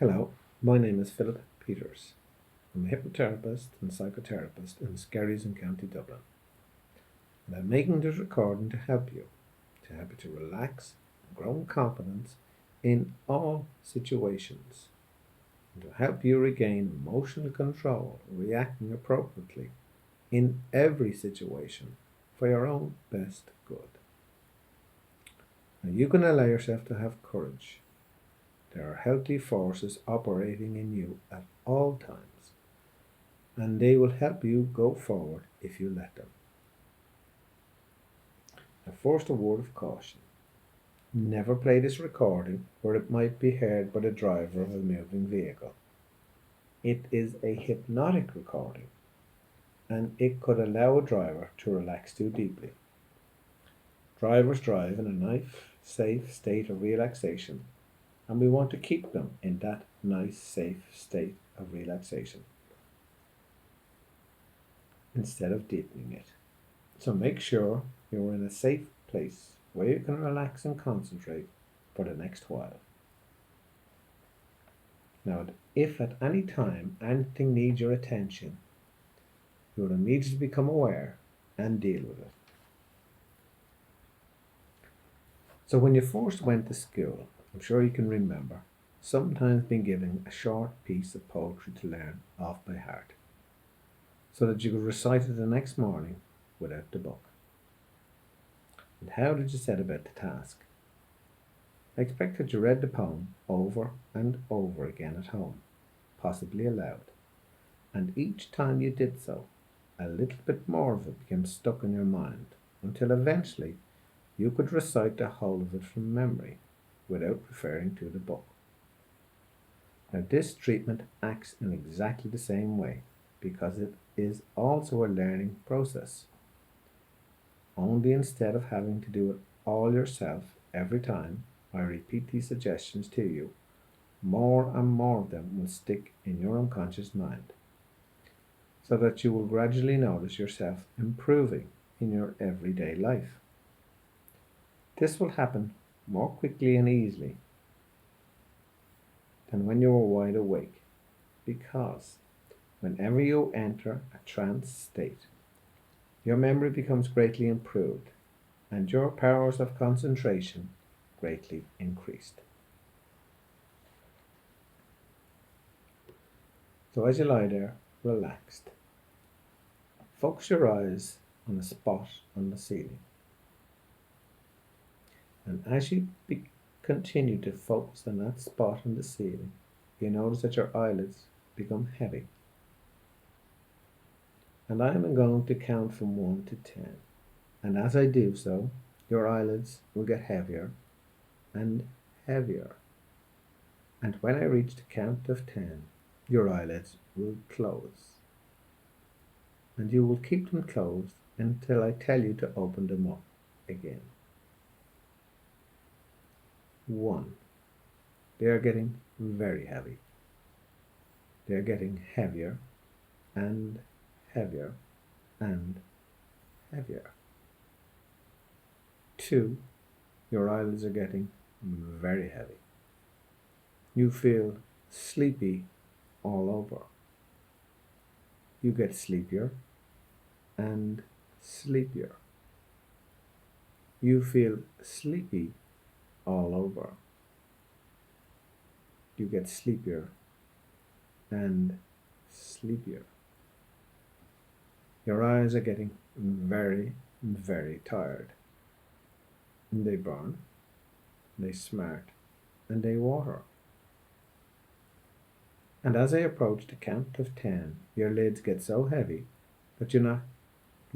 Hello, my name is Philip Peters. I'm a hypnotherapist and psychotherapist in Skerries in County Dublin. And I'm making this recording to help you to relax and grow in confidence in all situations, and to help you regain emotional control, reacting appropriately in every situation for your own best good. Now you can allow yourself to have courage. There are healthy forces operating in you at all times, and they will help you go forward if you let them. Now, first, a word of caution. Never play this recording where it might be heard by the driver of a moving vehicle. It is a hypnotic recording, and it could allow a driver to relax too deeply. Drivers drive in a nice, safe state of relaxation, and we want to keep them in that nice, safe state of relaxation instead of deepening it. So make sure you're in a safe place where you can relax and concentrate for the next while. Now, if at any time anything needs your attention, you will immediately become aware and deal with it. So when you first went to school, I'm sure you can remember, sometimes being given a short piece of poetry to learn off by heart, so that you could recite it the next morning without the book. And how did you set about the task? I expect that you read the poem over and over again at home, possibly aloud, and each time you did so, a little bit more of it became stuck in your mind, until eventually you could recite the whole of it from memory without referring to the book. Now, this treatment acts in exactly the same way because it is also a learning process. Only instead of having to do it all yourself every time I repeat these suggestions to you, more and more of them will stick in your unconscious mind, so that you will gradually notice yourself improving in your everyday life. This will happen more quickly and easily than when you are wide awake, because whenever you enter a trance state, your memory becomes greatly improved and your powers of concentration greatly increased. So as you lie there, relaxed, focus your eyes on a spot on the ceiling. And as you continue to focus on that spot on the ceiling, you notice that your eyelids become heavy. And I am going to count from 1 to 10. And as I do so, your eyelids will get heavier and heavier. And when I reach the count of 10, your eyelids will close. And you will keep them closed until I tell you to open them up again. 1. They are getting very heavy. They are getting heavier and heavier and heavier. 2. Your eyelids are getting very heavy. You feel sleepy all over. You get sleepier and sleepier. You feel sleepy all over. You get sleepier and sleepier. Your eyes are getting very, very tired. And they burn, they smart, and they water. And as I approach the count of 10, your lids get so heavy that you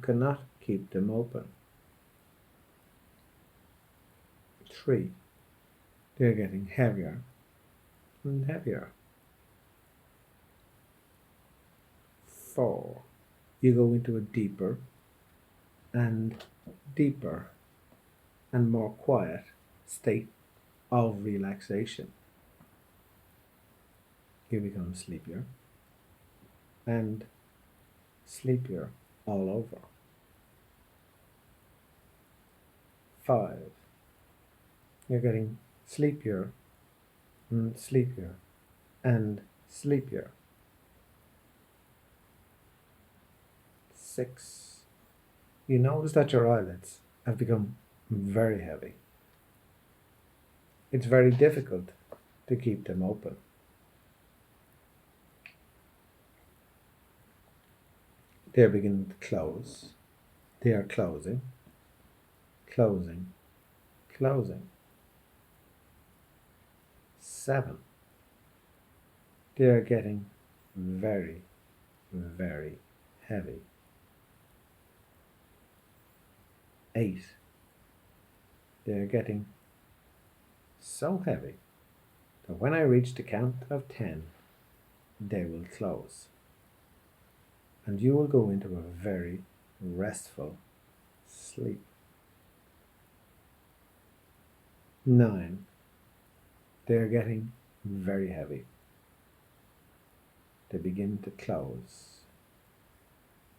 cannot keep them open. 3. They're getting heavier and heavier. 4. You go into a deeper and deeper and more quiet state of relaxation. You become sleepier and sleepier all over. 5. You're getting sleepier and sleepier and sleepier. 6. You notice that your eyelids have become very heavy. It's very difficult to keep them open. They're beginning to close. They are closing, closing, closing. 7. They are getting very, very heavy. 8. They are getting so heavy that when I reach the count of 10, they will close. And you will go into a very restful sleep. 9. They are getting very heavy. They begin to close.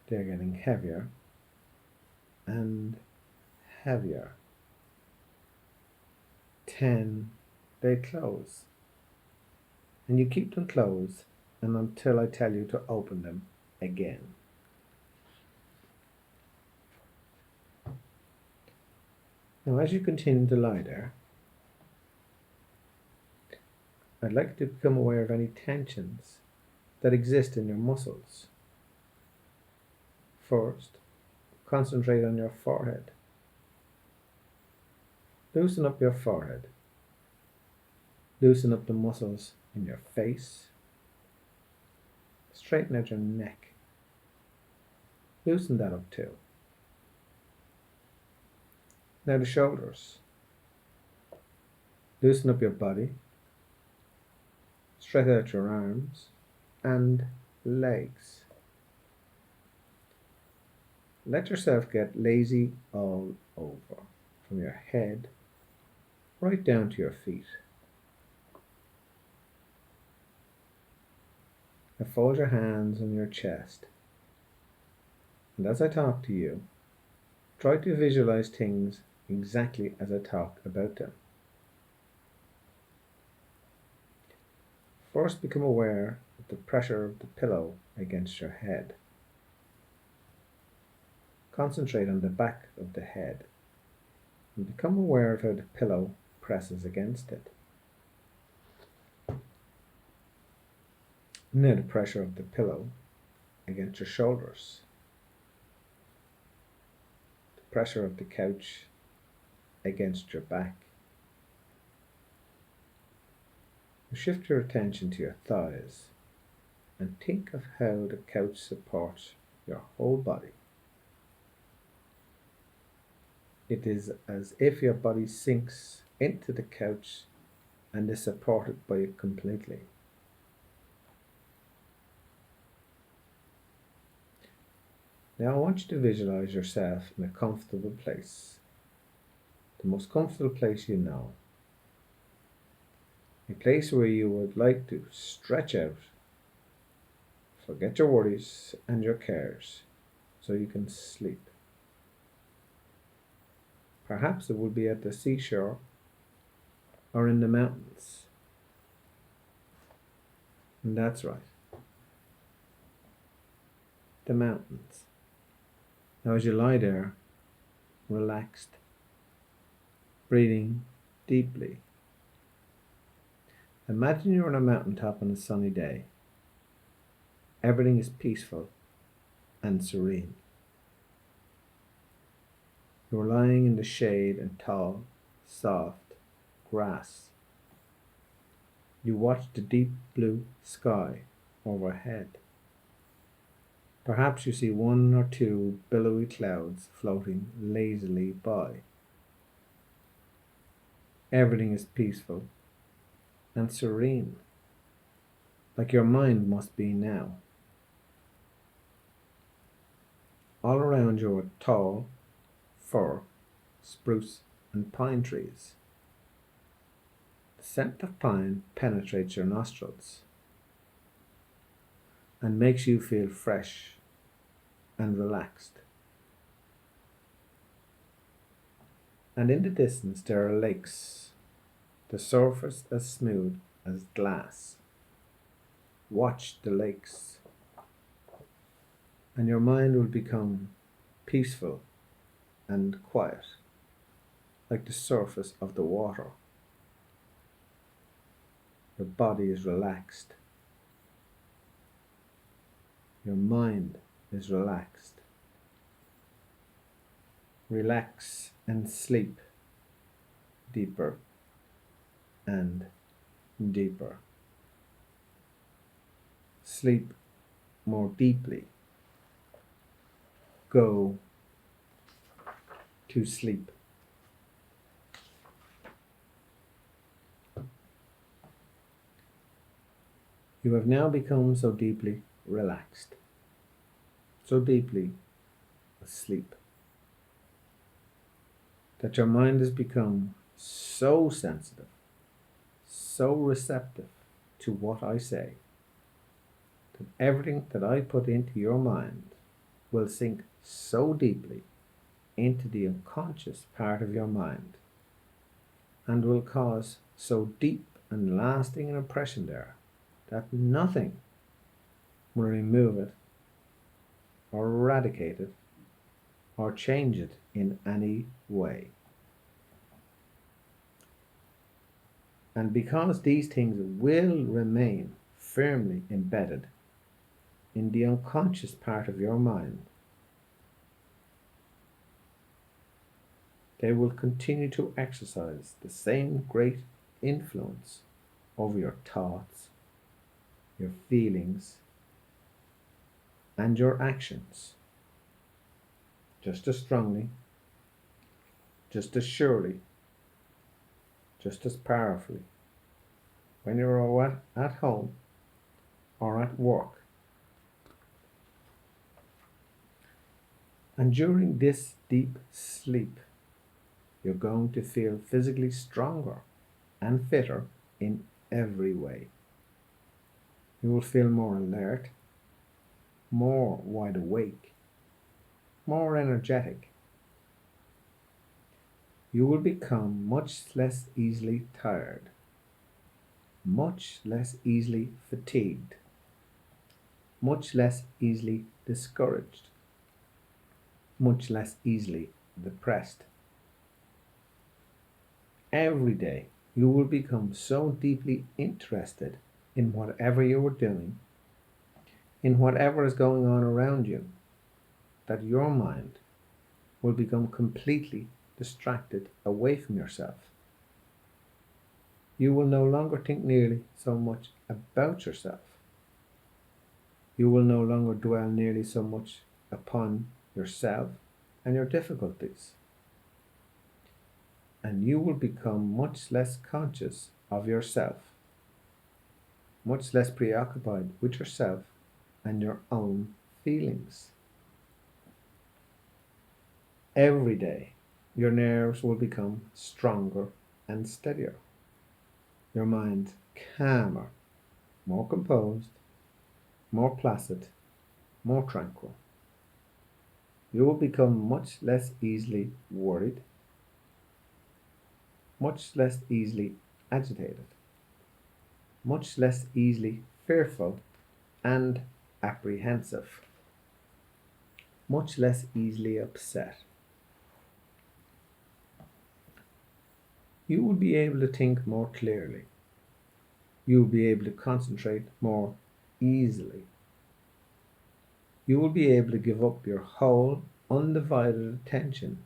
They are getting heavier and heavier. 10. They close. And you keep them closed and until I tell you to open them again. Now, as you continue to lie there, I'd like you to become aware of any tensions that exist in your muscles. First, concentrate on your forehead. Loosen up your forehead. Loosen up the muscles in your face. Straighten out your neck. Loosen that up too. Now the shoulders. Loosen up your body. Stretch out your arms and legs. Let yourself get lazy all over, from your head right down to your feet. Now fold your hands on your chest. And as I talk to you, try to visualize things exactly as I talk about them. First, become aware of the pressure of the pillow against your head. Concentrate on the back of the head and become aware of how the pillow presses against it. Now the pressure of the pillow against your shoulders. The pressure of the couch against your back. Shift your attention to your thighs and think of how the couch supports your whole body. It is as if your body sinks into the couch and is supported by it completely. Now I want you to visualize yourself in a comfortable place, the most comfortable place you know. A place where you would like to stretch out, forget your worries and your cares, so you can sleep. Perhaps it would be at the seashore or in the mountains. And that's right, the mountains. Now as you lie there, relaxed, breathing deeply, imagine you're on a mountaintop on a sunny day. Everything is peaceful and serene. You're lying in the shade and tall, soft grass. You watch the deep blue sky overhead. Perhaps you see 1 or 2 billowy clouds floating lazily by. Everything is peaceful and serene, like your mind must be now. All around you are tall fir, spruce and pine trees. The scent of pine penetrates your nostrils and makes you feel fresh and relaxed. And in the distance there are lakes, the surface as smooth as glass. watch the lakes, and your mind will become peaceful and quiet, like the surface of the water. Your body is relaxed. Your mind is relaxed. Relax and sleep deeper and deeper. Sleep more deeply. Go to sleep. You have now become so deeply relaxed, so deeply asleep, that your mind has become so sensitive, so receptive to what I say, that everything that I put into your mind will sink so deeply into the unconscious part of your mind and will cause so deep and lasting an impression there that nothing will remove it or eradicate it or change it in any way. And because these things will remain firmly embedded in the unconscious part of your mind, they will continue to exercise the same great influence over your thoughts, your feelings, and your actions, just as strongly, just as surely, just as powerfully, when you're at home or at work. And during this deep sleep, you're going to feel physically stronger and fitter in every way. You will feel more alert, more wide awake, more energetic. You will become much less easily tired, much less easily fatigued, much less easily discouraged, much less easily depressed. Every day you will become so deeply interested in whatever you are doing, in whatever is going on around you, that your mind will become completely distracted away from yourself. You will no longer think nearly so much about yourself. You will no longer dwell nearly so much upon yourself and your difficulties. And you will become much less conscious of yourself, much less preoccupied with yourself and your own feelings. Every day, your nerves will become stronger and steadier, your mind calmer, more composed, more placid, more tranquil. You will become much less easily worried, much less easily agitated, much less easily fearful and apprehensive, much less easily upset. You will be able to think more clearly. You will be able to concentrate more easily. You will be able to give up your whole undivided attention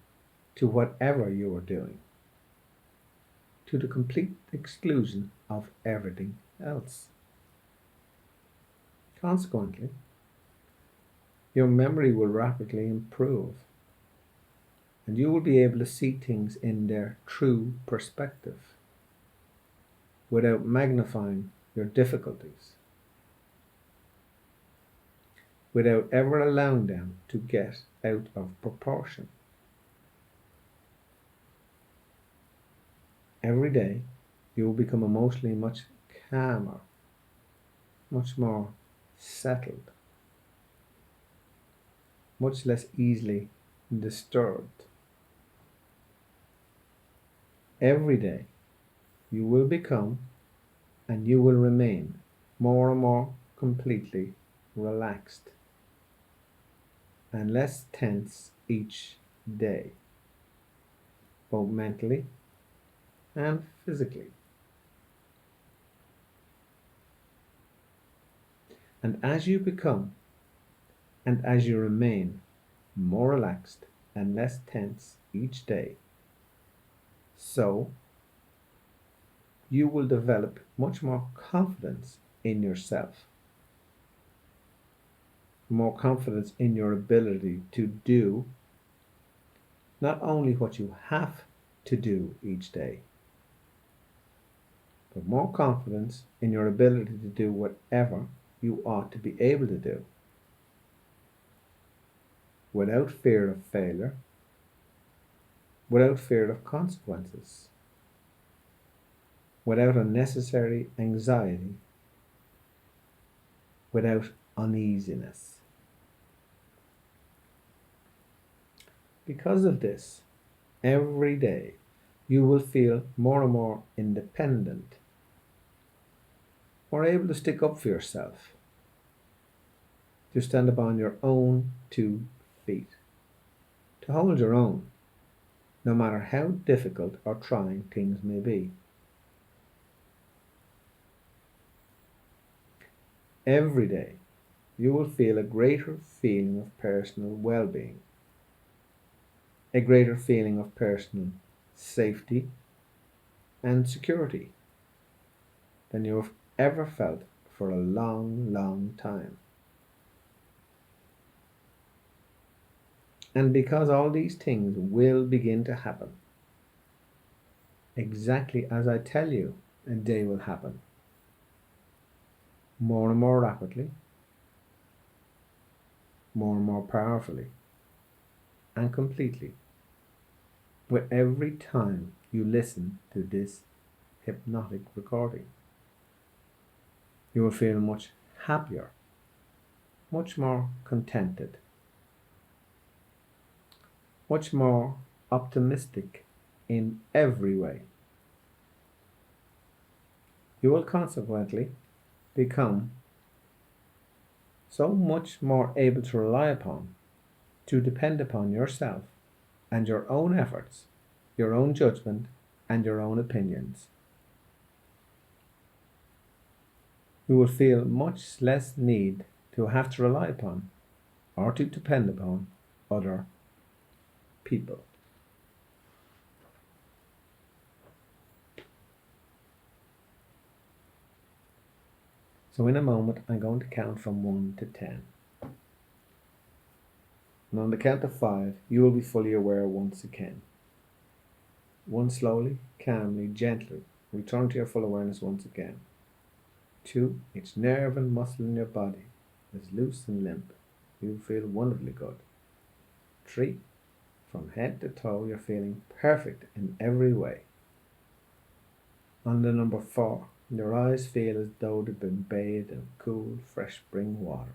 to whatever you are doing, to the complete exclusion of everything else. Consequently, your memory will rapidly improve, and you will be able to see things in their true perspective without magnifying your difficulties, without ever allowing them to get out of proportion. Every day, you will become emotionally much calmer, much more settled, much less easily disturbed. Every day, you will become and you will remain more and more completely relaxed and less tense each day, both mentally and physically. And as you become and as you remain more relaxed and less tense each day, so you will develop much more confidence in yourself, more confidence in your ability to do not only what you have to do each day, but more confidence in your ability to do whatever you ought to be able to do without fear of failure, without fear of consequences, without unnecessary anxiety, without uneasiness. Because of this, every day you will feel more and more independent, more able to stick up for yourself, to stand upon your own 2 feet, to hold your own, no matter how difficult or trying things may be. Every day you will feel a greater feeling of personal well-being, a greater feeling of personal safety and security than you have ever felt for a long, long time. And because all these things will begin to happen, exactly as I tell you, a day will happen, more and more rapidly, more and more powerfully, and completely, with every time you listen to this hypnotic recording. You will feel much happier, much more contented, much more optimistic in every way. You will consequently become so much more able to rely upon, to depend upon yourself and your own efforts, your own judgment, and your own opinions. You will feel much less need to have to rely upon or to depend upon other people. So in a moment, I'm going to count from 1 to 10. And on the count of 5, you will be fully aware once again. 1, slowly, calmly, gently, return to your full awareness once again. 2, each nerve and muscle in your body is loose and limp. You feel wonderfully good. 3, from head to toe, you're feeling perfect in every way. On the number 4, your eyes feel as though they've been bathed in cool, fresh spring water.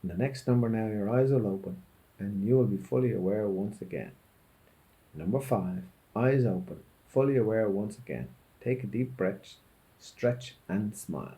In the next number now, your eyes will open and you will be fully aware once again. Number 5, eyes open, fully aware once again. Take a deep breath, stretch and smile.